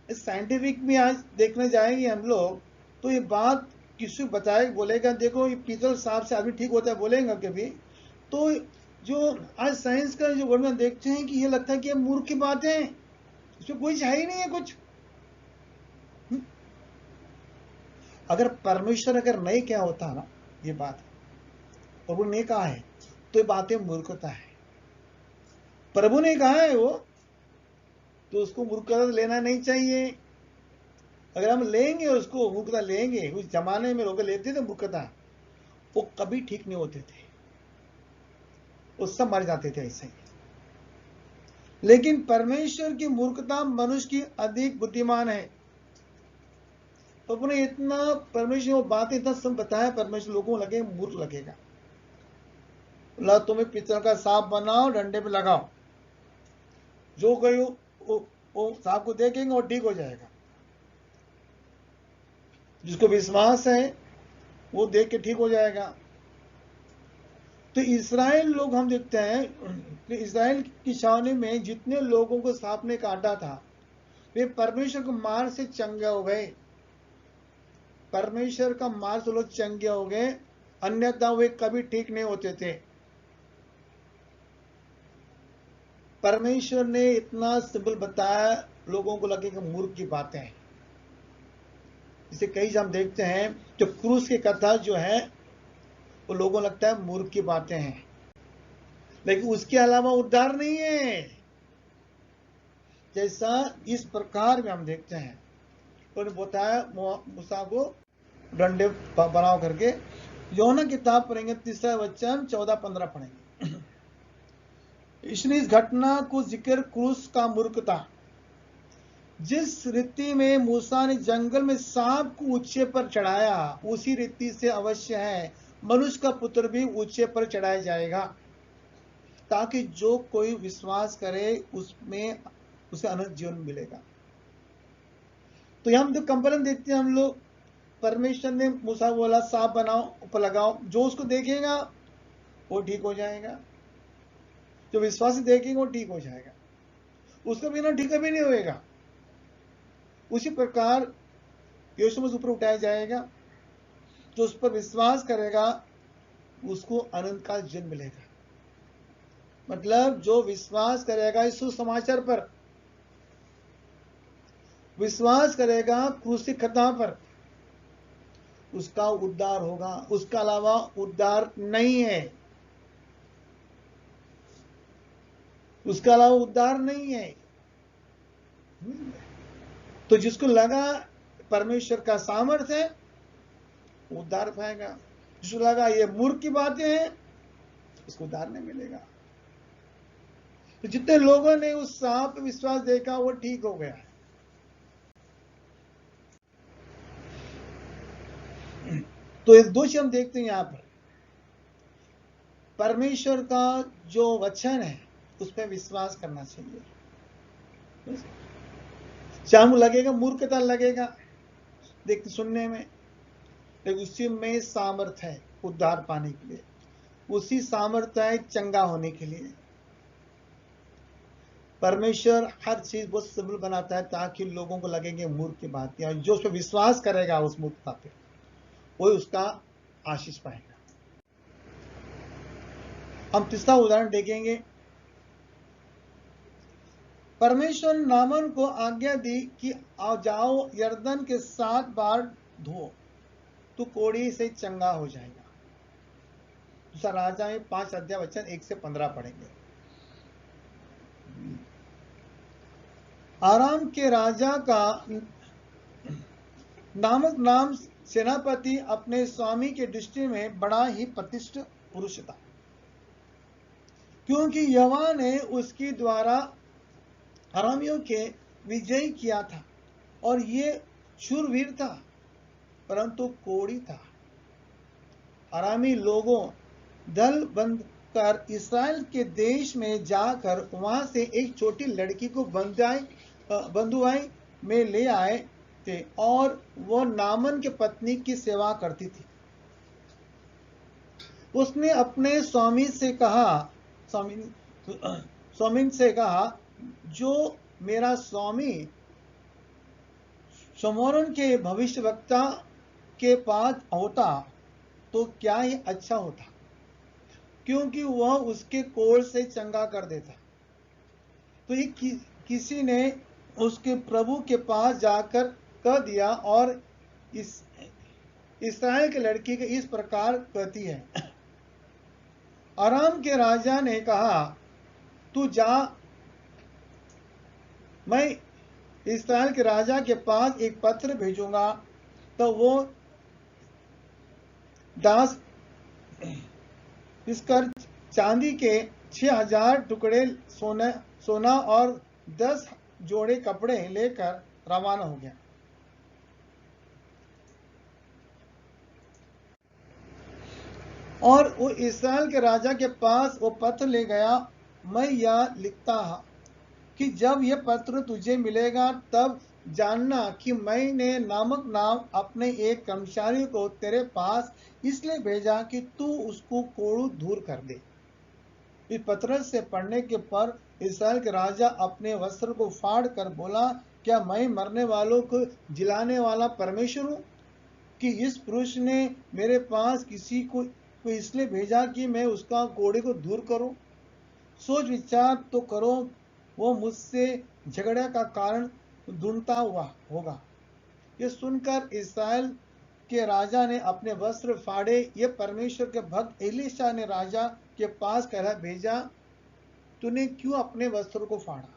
इस साइंटिफिक में आज देखने जाएंगे हम लोग तो ये बात किसी बताए बोलेगा देखो ये पीतल सांप से आदमी ठीक होता है बोलेगा कभी, तो जो आज साइंस का जो वर्णन देखते हैं कि ये लगता है कि ये मूर्ख की बात है, इसमें कोई है ही नहीं है कुछ। अगर परमेश्वर अगर नहीं क्या होता ना ये बात, प्रभु ने कहा है तो ये बातें मूर्खता है। प्रभु ने कहा है वो, तो उसको मूर्खता लेना नहीं चाहिए। अगर हम लेंगे उसको मूर्खता लेंगे, उस जमाने में लोग लेते थे मूर्खता, वो कभी ठीक नहीं होते थे, वो सब मर जाते थे ऐसे ही। लेकिन परमेश्वर की मूर्खता मनुष्य की अधिक बुद्धिमान है। तो अपने इतना परमेश्वर वो बातें इतना सब बताया, परमेश्वर लोगों को लगे मूर्ख लगेगा। ला तुम्हें पीतल का सांप बनाओ, डंडे पे लगाओ, जो कोई वो सांप को देखेंगे और ठीक हो जाएगा। जिसको विश्वास है वो देख के ठीक हो जाएगा। तो इस्राएल लोग हम देखते हैं कि इस्राएल की छावनी में जितने लोगों को सांप ने काटा था वे परमेश्वर के मार से चंगे हो गए। परमेश्वर का मार से लोग चंगे हो गए, अन्यथा वे कभी ठीक नहीं होते थे। परमेश्वर ने इतना सिंपल बताया, लोगों को लगे कि मूर्ख की बातें हैं। इसे कई हम देखते हैं जो क्रूस की कथा जो है वो लोगों लगता है मूर्ख की बातें हैं, लेकिन उसके अलावा उद्धार नहीं है। जैसा इस प्रकार में हम देखते हैं, उन्होंने बताया मूसा को डंडे बनाओ करके। योना किताब पढ़ेंगे 3 वचन 14-15 पढ़ेंगे। इसने इस घटना को जिक्र क्रूस का मूर्खता, जिस रीति में मूसा ने जंगल में सांप को ऊंचे पर चढ़ाया उसी रीति से अवश्य है मनुष्य का पुत्र भी ऊंचे पर चढ़ाया जाएगा, ताकि जो कोई विश्वास करे उसमें उसे अनंत जीवन मिलेगा। तो हम तो कंपैरिजन देखते हैं हम लोग, परमेश्वर ने मूसा बोला सांप बनाओ ऊपर लगाओ, जो उसको देखेगा वो ठीक हो जाएगा, जो विश्वासी देखेगा वो ठीक हो जाएगा, उसका बिना ठीक भी नहीं होएगा। उसी प्रकार यीशु मसीह ऊपर उठाया जाएगा, जो उस पर विश्वास करेगा उसको अनंत काल जीवन मिलेगा। मतलब जो विश्वास करेगा इस सुसमाचार पर, विश्वास करेगा क्रूसी खतना पर, उसका उद्धार होगा, उसका अलावा उद्धार नहीं है, उसका अलावा उद्धार नहीं है। तो जिसको लगा परमेश्वर का सामर्थ्य है उद्धार पाएगा, जिसको लगा ये मूर्ख की बातें हैं उसको उद्धार नहीं मिलेगा। तो जितने लोगों ने उस सांप पे विश्वास देखा वो ठीक हो गया है। तो एक दोष हम देखते हैं यहां पर, परमेश्वर का जो वचन है उस पर विश्वास करना चाहिए। चाहे लगेगा मूर्खता लगेगा देखते सुनने में, लेकिन उसी में सामर्थ है उद्धार पाने के लिए, उसी सामर्थ्य है चंगा होने के लिए। परमेश्वर हर चीज बहुत सिंपल बनाता है ताकि लोगों को लगेंगे मूर्ख की बातें, और जो उस पर विश्वास करेगा उस मूर्खता पे वो उसका आशीष पाएगा। हम तीसरा उदाहरण देखेंगे। परमेश्वर ने नामान को आज्ञा दी कि आओ जाओ यरदन के 7 बार धो तो कोढ़ी से चंगा हो जाएगा। दूसरा राजा में 5 अध्याय वचन 1 से 15 पढ़ेंगे। आराम के राजा का नामक नाम सेनापति अपने स्वामी के दृष्टि में बड़ा ही प्रतिष्ठित पुरुष था, क्योंकि यहोवा ने उसके द्वारा अरामियों के विजय किया था और ये शूरवीर था परंतु कोढ़ी था। अरामी लोगों दल बंद कर इसराइल के देश में जाकर वहां से एक छोटी लड़की को बंधुआई में ले आए थे और वो नामन के पत्नी की सेवा करती थी। उसने अपने स्वामी से कहा जो मेरा स्वामी शमोरन के भविष्यवक्ता के पास होता तो क्या ही अच्छा होता, क्योंकि वह उसके कोढ़ से चंगा कर देता। तो ये किसी ने उसके प्रभु के पास जाकर कह दिया और इस्राएल के लड़की के इस प्रकार कहती है। अराम के राजा ने कहा तू जा, मैं इस्राएल के राजा के पास एक पत्र भेजूंगा। तो वो दास इसकर चांदी के 6000 टुकड़े सोना और 10 जोड़े कपड़े लेकर रवाना हो गया। और वो इस्राएल के राजा के पास वो पत्र ले गया। मैं यह लिखता कि जब यह पत्र तुझे मिलेगा तब जानना कि मैंने नामक नाम अपने एक कर्मचारी को तेरे पास इसलिए भेजा कि तू उसको कोढ़ दूर कर दे। इस पत्र से पढ़ने के पर इस्राएल के राजा अपने वस्त्र को फाड़ कर बोला, क्या मैं मरने वालों को जिलाने वाला परमेश्वर हूँ कि इस पुरुष ने मेरे पास किसी को इसलिए भेजा कि मैं उसका कोढ़े को दूर करूं? सोच विचार तो करो, वो मुझसे झगड़े का कारण ढूंढता हुआ होगा। ये सुनकर इस्राएल के राजा ने अपने वस्त्र फाड़े। ये परमेश्वर के भक्त एलीशा ने राजा के पास कह भेजा, तूने क्यों अपने वस्त्र को फाड़ा?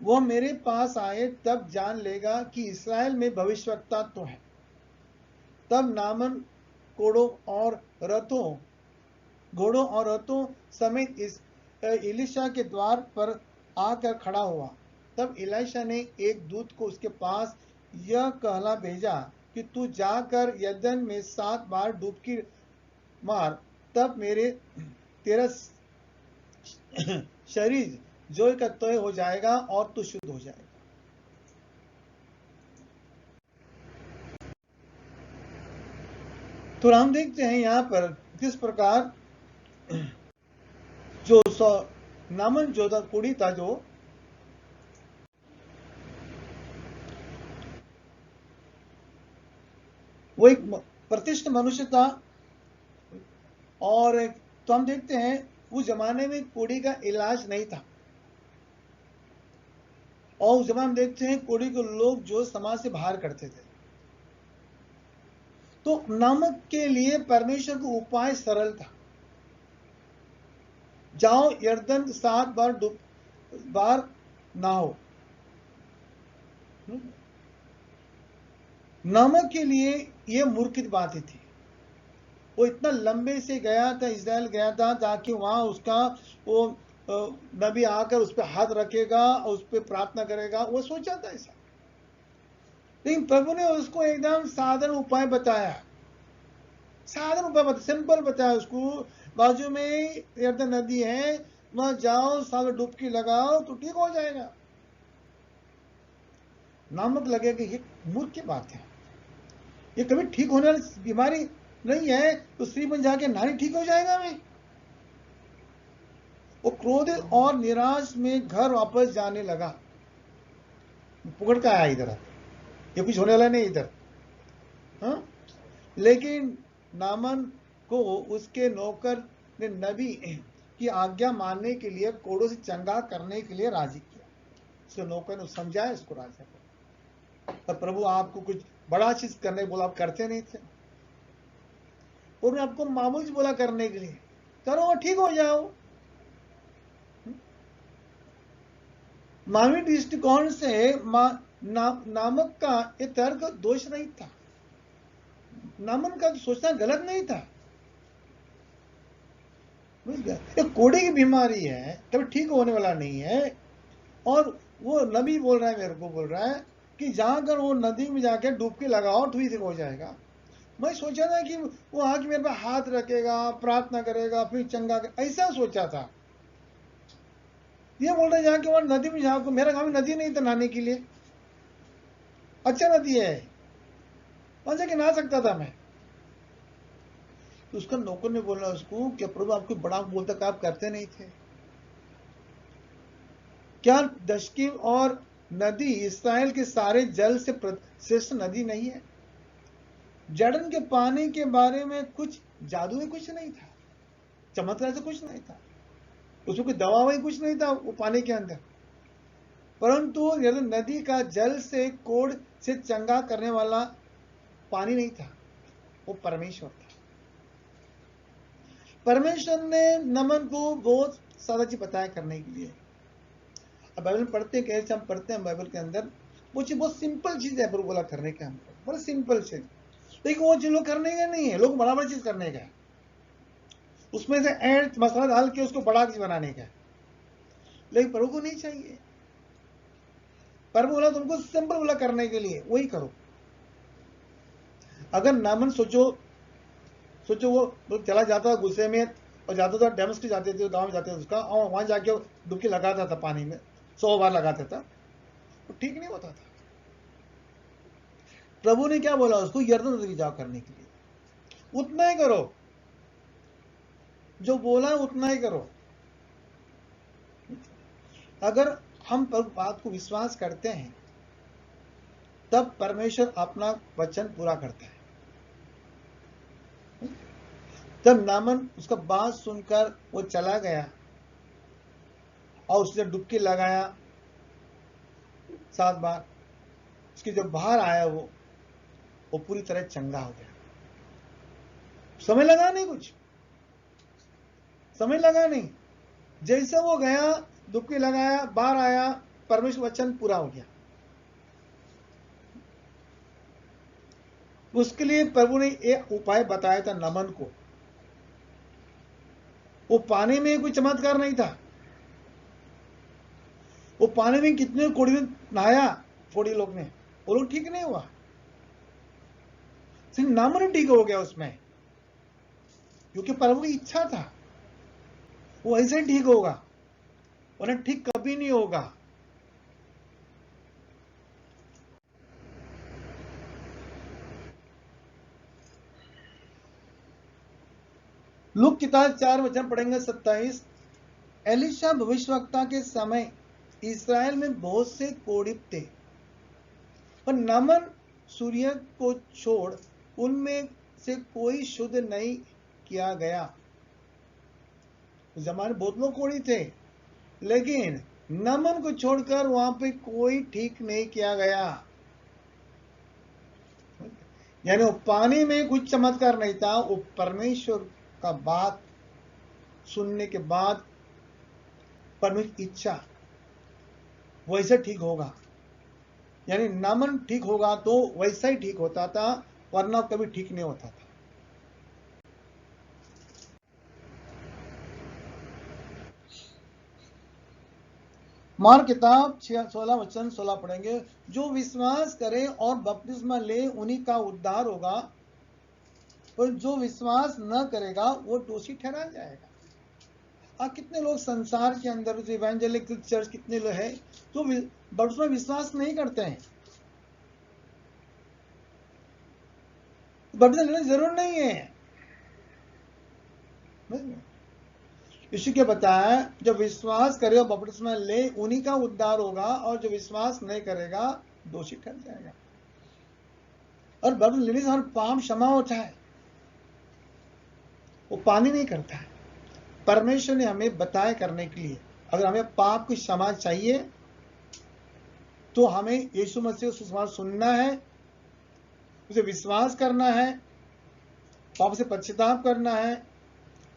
वो मेरे पास आए तब जान लेगा कि इस्राएल में भविष्यवक्ता तो है। तब नामन घोड़ों और रथों समेत इस एलीशा के द्वार पर आकर खड़ा हुआ। तब एलीशा ने एक दूत को उसके पास यह कहला भेजा कि तू जाकर यरदन में 7 बार डुबकी मार, तब तेरा शरीर जोय का तय हो जाएगा और तू शुद्ध हो जाएगा। तो हम देखते हैं यहाँ पर किस प्रकार जो नामन जोधा कुड़ी था, जो वो एक प्रतिष्ठित मनुष्य था। और तो हम देखते हैं उस जमाने में कोढ़ी का इलाज नहीं था, और उस जमाने में देखते हैं कोढ़ी को लोग जो समाज से बाहर करते थे। तो नामक के लिए परमेश्वर का उपाय सरल था, जाओ यरदन 7 बार नहाओ। नामक के लिए ये मूर्ख की बात थी। वो इतना लंबे से गया था, इज़राइल गया था ताकि वहां उसका वो नबी आकर उस पर हाथ रखेगा और उस पर प्रार्थना करेगा, वो सोचा था ऐसा। लेकिन प्रभु ने उसको एकदम साधारण उपाय बताया, सिंपल बताया उसको। बाजू में यरदन नदी है, वहां जाओ, साथ डुबकी लगाओ तो ठीक हो जाएगा। नामक लगे कि ये मूर्ख की बात है, ये कभी ठीक होने वाली बीमारी नहीं है, तो स्त्री बन जाके नारी ठीक हो जाएगा। मैं वो क्रोधित और निराश में घर वापस जाने लगा। पकड़ का आया इधर, ये कुछ होने वाला नहीं इधर। हाँ, लेकिन नामन को उसके नौकर ने नबी की आज्ञा मानने के लिए कोड़ों से चंगा करने के लिए राजी किया। उसके नौकर ने समझाया इसको राजा को, पर प्रभु आपको कुछ बड़ा चीज करने बोला, आप करते नहीं थे, और आपको मामूली बोला करने के लिए, करो ठीक हो जाओ। मानवीय दृष्टिकोण से नामक का ये तर्क दोष नहीं था, नामन का सोचना गलत नहीं था। ये कोड़े की बीमारी है, कभी ठीक होने वाला नहीं है, और वो नबी बोल रहा है, मेरे को बोल रहा है कि जाकर वो नदी में जाके डुबकी लगाओ तो ठीक हो जाएगा। मैं सोचा था कि वो आके मेरे पे हाथ रखेगा, प्रार्थना करेगा, फिर चंगा ऐसा सोचा था। ये बोल रहे जाके वहां नदी में जाकर, मेरा गांव में नदी नहीं था नहाने के लिए, अच्छा नदी है, वहां जाके नहा सकता था मैं। तो उसका नौकर ने बोला उसको, क्या प्रभु आपको बड़ा बोलता कि आप करते नहीं थे क्या? दशकी और नदी इसराइल के सारे जल से श्रेष्ठ नदी नहीं है? जड़न के पानी के बारे में कुछ जादू ही कुछ नहीं था, चमत्कार से कुछ नहीं था, उसमें कोई दवा वही कुछ नहीं था वो पानी के अंदर, परंतु नदी का जल से कोड़ से चंगा करने वाला पानी नहीं था, वो परमेश्वर था। परमेश्वर ने नमन को बहुत सारा चीज बताया करने के लिए। अब बाइबल पढ़ते हैं, कैसे हम पढ़ते हैं बाइबल के अंदर, वो चीज बहुत सिंपल चीज है प्रभु बोला करने का, हमको बड़ा सिंपल चीज, लेकिन वो चीज लोग करने का नहीं है, लोग बड़ा बड़ा चीज करने का है, उसमें से ऐड मसाला डाल के उसको बड़ा चीज बनाने का है, लेकिन प्रभु को नहीं चाहिए। प्रभु बोला तुमको सिंपल बोला करने के लिए, वही करो। अगर नामन सोचो वो चला जाता गुस्से में और जाता था, डेमस्क जाते थे, गांव में जाते थे उसका, और वहां जाके डुबकी लगाता था पानी में, 100 बार लगाता था, तो ठीक नहीं होता था। प्रभु ने क्या बोला उसको? यरदन नदी जाओ करने के लिए, उतना ही करो, जो बोला उतना ही करो। अगर हम बात को विश्वास करते हैं तब परमेश्वर अपना वचन पूरा करता है। तब नामन उसका बात सुनकर वो चला गया और उसने डुबकी लगाया 7 बार, उसके जब बाहर आया वो पूरी तरह चंगा हो गया। समय लगा नहीं, कुछ समय लगा नहीं, जैसे वो गया डुबकी लगाया, बाहर आया, परमेश्वर वचन पूरा हो गया। उसके लिए प्रभु ने एक उपाय बताया था नमन को। वो पानी में कोई चमत्कार नहीं था, वो पानी में कितने कोड़ी में नहाया, कोड़ी लोग ने, वो लोग ठीक नहीं हुआ, सिर्फ नमन ठीक हो गया उसमें, क्योंकि प्रभु की इच्छा था वो ऐसे ही ठीक होगा, वरना ठीक कभी नहीं होगा। लूक किताब 4 वचन पढ़ेंगे 27। एलिशा भविष्यवक्ता के समय इस्राएल में बहुत से कोढ़ी थे, पर नमन सूर्य को छोड़ उनमें से कोई शुद्ध नहीं किया गया। उस जमाने बहुत लोग कोढ़ी थे, लेकिन नमन को छोड़कर वहां पे कोई ठीक नहीं किया गया। यानी वो पानी में कुछ चमत्कार नहीं था, वो परमेश्वर का बात सुनने के बाद परमेश्वर इच्छा वैसे ठीक होगा। यानी नमन ठीक होगा तो वैसा ही ठीक होता था, वरना कभी ठीक नहीं होता था। मार्क किताब 16 वचन 16 पढ़ेंगे। जो विश्वास करे और बपतिस्मा ले उन्हीं का उद्धार होगा, और जो विश्वास न करेगा वो दोषी ठहरा जाएगा। कितने लोग संसार के अंदर जो इवेंजेलिकल चर्च कितने लोग हैं जो बपतिस्मा विश्वास नहीं करते हैं। बपतिस्मा लेने की जरूरत नहीं है। यीशु के बताया जो विश्वास करे और बपतिस्मा ले उन्हीं का उद्धार होगा, और जो विश्वास नहीं करेगा दोषी ठहर जाएगा। और बपतिस्मा लेने से हमारा पाप क्षमा होता है, वो पानी नहीं करता है। परमेश्वर ने हमें बताया करने के लिए, अगर हमें पाप की क्षमा चाहिए तो हमें यीशु मसीह को सुसमाचार सुनना है, उसे विश्वास करना है, पाप से पश्चाताप करना है,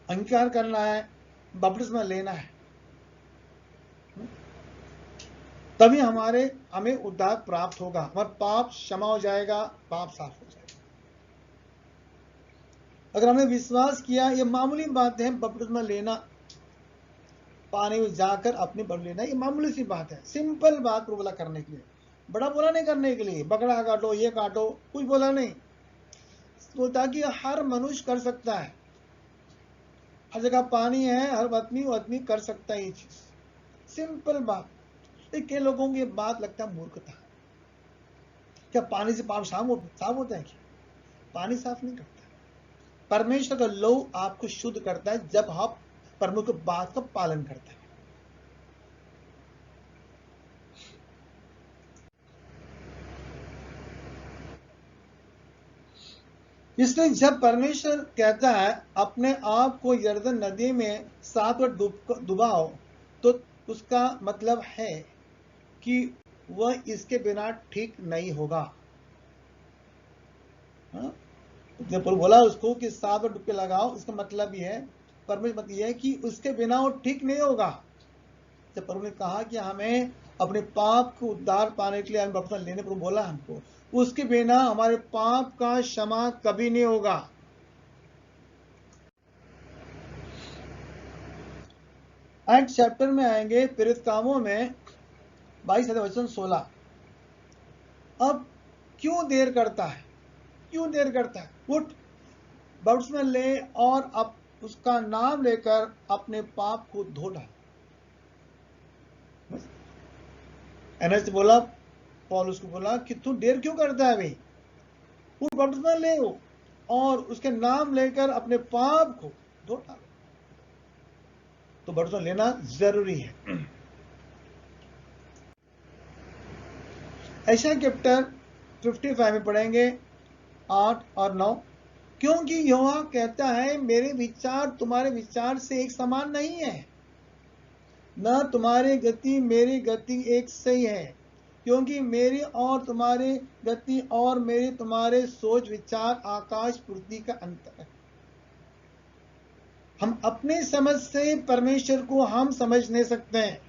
अंगीकार करना है, बपतिस्मा लेना है, तभी हमें उद्धार प्राप्त होगा, हमारा पाप क्षमा हो जाएगा, पाप साफ हो जाएगा। अगर हमने विश्वास किया, ये मामूली बात है, बपतिस्मा लेना, पानी में जाकर अपनी बपतिस्मा लेना, ये मामूली सी बात है, सिंपल बात बोला करने के लिए, बड़ा बोला नहीं करने के लिए, बकरा काटो ये काटो, कुछ बोला नहीं, तो ताकि हर मनुष्य कर सकता है, हर जगह पानी है, हर आदमी कर सकता है ये चीज, सिंपल बात। कई लोगों को ये बात लगता है मूर्खता। क्या पानी से पाप साफ होता है? क्या पानी साफ नहीं करता? परमेश्वर का लहू आपको शुद्ध करता है जब आप परमेश्वर की बात का पालन करते हैं। इसलिए जब परमेश्वर कहता है अपने आप को यरदन नदी में 7 बार डुबाओ, तो उसका मतलब है कि वह इसके बिना ठीक नहीं होगा। जब बोला उसको कि 7 बार डुबके लगाओ, इसका मतलब यह है, परमेश्वर मतलब यह है कि उसके बिना वो ठीक नहीं होगा। जब प्रभु ने कहा कि हमें अपने पाप को उद्धार पाने के लिए हमें बपतिस्मा लेने पर बोला हमको, उसके बिना हमारे पाप का क्षमा कभी नहीं होगा। एक्ट चैप्टर में आएंगे, प्रेरित कामों में 22 वचन 16। अब क्यों देर करता है? क्यों देर करता है? उठ, बपतिस्मा ले और अब उसका नाम लेकर अपने पाप को धो डाल। एनएस बोला, पौलुस को बोला कि तू देर क्यों करता है भाई, वो बपतिस्मा ले और उसके नाम लेकर अपने पाप को धो डाल। तो बपतिस्मा लेना जरूरी है। ऐसा चैप्टर 55 में पढ़ेंगे 8 और 9। क्योंकि यहोवा कहता है मेरे विचार तुम्हारे विचार से एक समान नहीं है, न तुम्हारी गति मेरी गति एक सही है, क्योंकि मेरी और तुम्हारी गति और मेरी तुम्हारे सोच विचार आकाश पृथ्वी का अंतर है। हम अपनी समझ से परमेश्वर को हम समझ नहीं सकते हैं।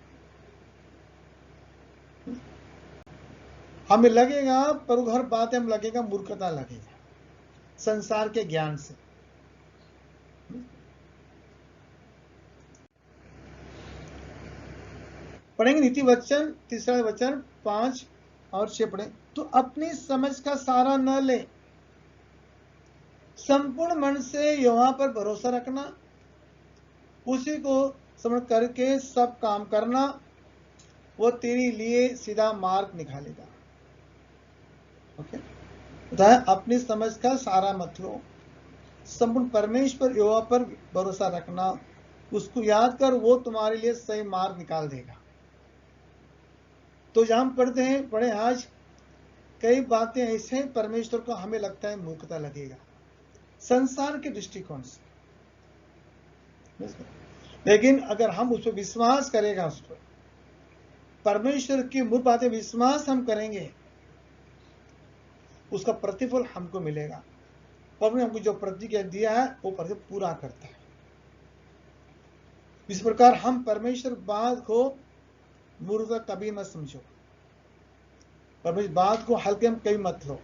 हमें लगेगा, पर हर बात हम लगेगा मूर्खता लगेगा संसार के ज्ञान से। पढ़ेंगे नीति वचन 3 वचन 5 और 6 पढ़े। तो अपनी समझ का सहारा न ले, संपूर्ण मन से यहोवा पर भरोसा रखना, उसी को समझ करके सब काम करना, वो तेरे लिए सीधा मार्ग निकालेगा। ओके, बताया अपनी समझ का सहारा मत लो, संपूर्ण परमेश्वर यहोवा पर भरोसा रखना, उसको याद कर, वो तुम्हारे लिए सही मार्ग निकाल देगा। तो जहां पढ़े आज कई बातें ऐसे परमेश्वर को हमें लगता है मूर्खता लगेगा संसार के दृष्टिकोण से, लेकिन अगर हम उस पर विश्वास करेगा, उस पर परमेश्वर की मूर्ख बातें विश्वास हम करेंगे, उसका प्रतिफल हमको मिलेगा। परमेश्वर हमको जो प्रतिज्ञा दिया है वो प्रतिज्ञा पूरा करता है। इस प्रकार हम परमेश्वर बात को मूर्खता कभी मत समझो। पर इस बात को हल्के में कहीं मत लो,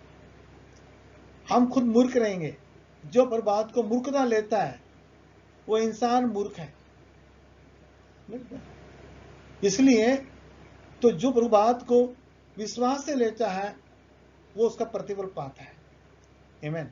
हम खुद मूर्ख रहेंगे। जो पर बात को मूर्खता लेता है वो इंसान मूर्ख है। इसलिए तो जो प्रभु बात को विश्वास से लेता है वो उसका प्रतिफल पाता है। आमीन।